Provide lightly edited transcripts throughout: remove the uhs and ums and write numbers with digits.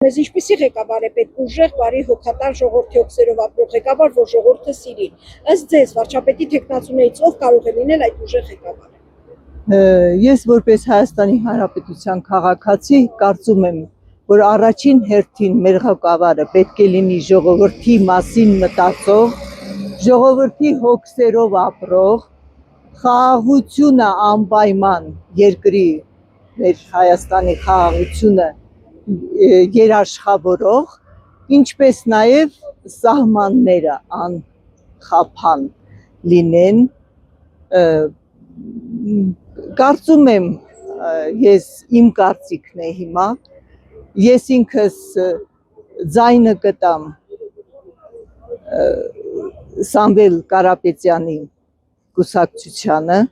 Մեզ ինչպիսի ղեկավար է պետք, ուժեղ, բարի, հոգատար, ժողովրդի հոգսերով ապրող ղեկավար, որ ժողովուրդը սիրի։ Ըստ ձեզ, վարչապետի թեկնածուներից ով կարող է լինել այդ ուժեղ ղեկավարը։ Ես որպես Հայաստանի Հանրապետության քաղաքացի կարծում եմ, որ առաջին հերթին մեր ղեկավարը պետք է լինի ժողովրդի մասին մտածող, ժողովրդի հոգսերով ապրող, խաղաղությունը անպայման երկրի մեր Հայաստանի խաղաղությունը երաշխավորող, ինչպես նաև սահմանները անխափան լինեն, կարծում եմ, ես իմ կարծիքն է հիմա, ես ինքս ձայնը կտամ Սամվել Կարապետյանի կուսակցությանը,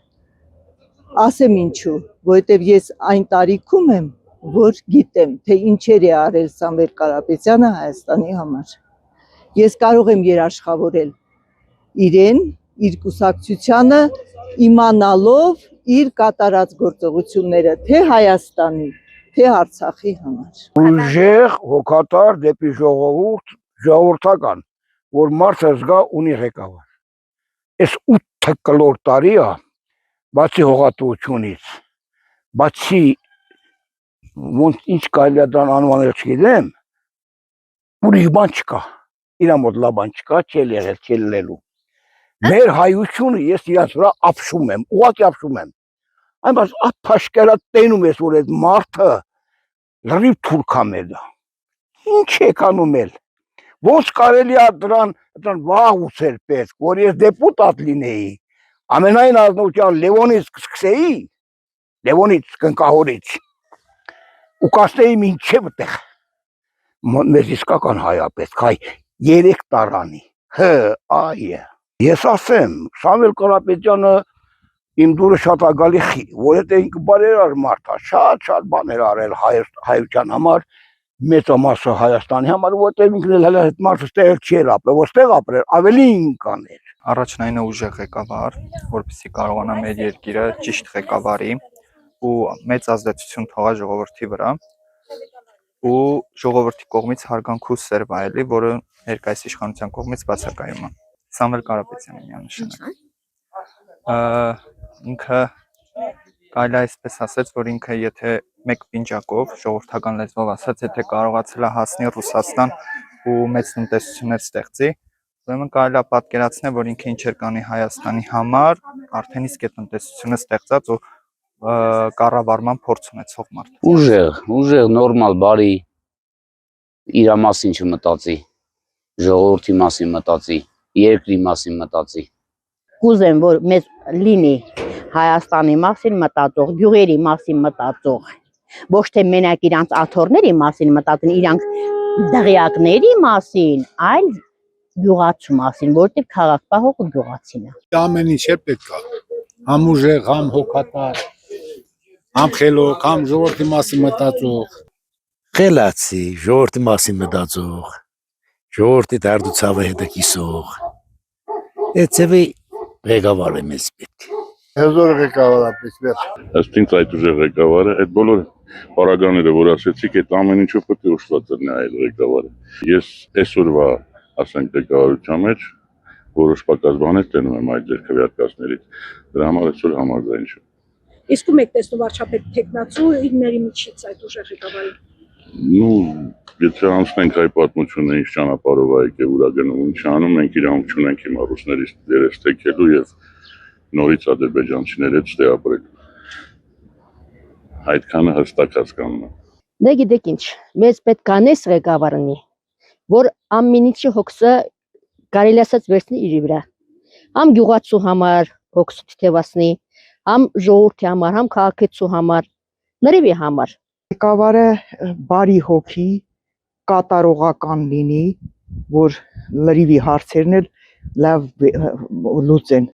ասեմ ինչու, որովհետև ես այն տարիքում եմ, որ գիտեմ, թե ինչեր է արել Սամվել Կարապետյանը Հայաստանի համար։ Ես կարող եմ երաշխավորել իրեն, իր կուսակցությանը, իմանալով իր կատարած գործողությունները թե Հայաստանի, թե Արցախի համար։ Ուժեղ, հոգատար, դեպի ժողովուրդ, ժողովրդական, որ մարդը զգա ունի ղեկավար։ Այս 8 կլոր տարի է, բացի հողատվությունից, բացի ոնց ինչ կարելի է դրան անվանել չգիտեմ, ուրիշ բան չկա, իրա մոտ լավ բան չկա, չել եղել, չել լինելու։ Մեր հայությունը ես իրաց վրա ապշում եմ, ուղղակի ապշում եմ։ Այնպես ափաշկերա տենում ես, որ այդ մարդը լրիվ թուրք է մեր դա։ Ինչ եք անում էլ։ Ոնց կարելի է դրան վաղ ուծել պետք, որ ես դեպուտատ լինեի, ամենայն ազնվության Լևոնից սկսեի, Լևոնից կնկահորից, ու կասնեի մինչև տեղ, մեզ իսկական հայ պետք, հայ 3 տարանի, այ, ես ասեմ, Սամվել Կարապետյանը իմ դուրը շատ ագալի խի, որովհետև ինքը բարերար մարդ է, շատ բաներ արել հայության համար, մեծամասը Հայաստանի համար, որովհետև ինքն էլ հələ այդ մարդը ստեղ չէր ապրել, որ ստեղ ապրել, ավելին կաներ։ Առաջնայինը ուժեղ ղեկավար, որպեսզի կարողանա մեր երկիրը ճիշտ ղեկավարի ու մեծ ազդեցություն թողա ժողովրդի վրա ու ժողովրդի կողմից հարգանք ու սեր վայելի, որը ներկայիս իշխանության կողմից բացակայում է։ Սամվել Կարապետյանը միանշանակ։ Ինքը կարելի է այսպես ասած, որ ինքը եթե մեկ պինջակով, ժողովրդական լեզվով ասած, եթե կարողացել է հասնել Ռուսաստան ու մեծ տնտեսություններ ստեղծի, ուրեմն կարելի է պատկերացնել, որ ինքը ինչ էր կանի Հայաստանի համար, արդեն իսկ այդ տնտեսությունը ստեղծած ու կառավարման փորձ ունեցող մարդ։ Ուժեղ, նորմալ, բարի, իր մասին չմտածի, ժողովրդի մասին մտածի, երկրի մասին մտածի։ Կուզեմ, որ մեզ լինի Հայաստանի մասին մտածող, գյուղերի մասին մտածող, ոչ թե մենակ իրանց աթոռների մասին մտածեն, իրանք դղյակների մասին, այլ գյուղացու մասին, որտեղ քաղաքապահողը գյուղացին է։ Ամեն ինչ է պետք է, համ ուժեղ, համ հոգատար, համ խելոք, համ ժողովրդի մասին մտածող։ Խելացի, ժողովրդի մասին մտածող, ժողովրդի դարդուցավը հետը կիսող։ Այդ ձևի ղեկավար է մեզ պետք։ Հզոր ղեկավար է պետք։ Ըստ ինձ այդ ուժեղ ղեկավարը, այդ բոլոր պարագաները, որ ասեցիք, այդ ամեն ինչով պետք է ուշված լինի այդ ղեկավարը։ Ես այսօրվա, ասենք, ղեկավարության մեջ որոշ պակաս բաներ տենում եմ այդ ձեր քվեարկածներից, դրա համար այսօր համաձայն չեմ։ Իսկ ում եք տեսնում վարչապետ թեկնածու իրների միջից այդ ուժեղ ղեկավարին։ Եթե անցնենք այ պատմությունը ինչ ճանապարհով է եկել ուրա գնում, ինչ անում, մենք իրանք չունենք հիմա ռուսներից դերես թեքելու եւ նորից ադրբեջանցիների հետ ստե ապրել։ Այդքանը հստակ հասկանում եմ։ Դե գիտեք ինչ, մեզ պետք է նես ղեկավարնի, որ ամեն ինչի հոգսը կարելի ասած վերցնի իր վրա։ Համ գյուղացու համար հոգսը թեթևացնի, համ ժողովրդի համար, համ քաղաքացու համար, լրիվի համար։ Ղեկավարը բարի հոգի, կատարողական լինի, որ լրիվի հարցերն էլ լավ լուծեն։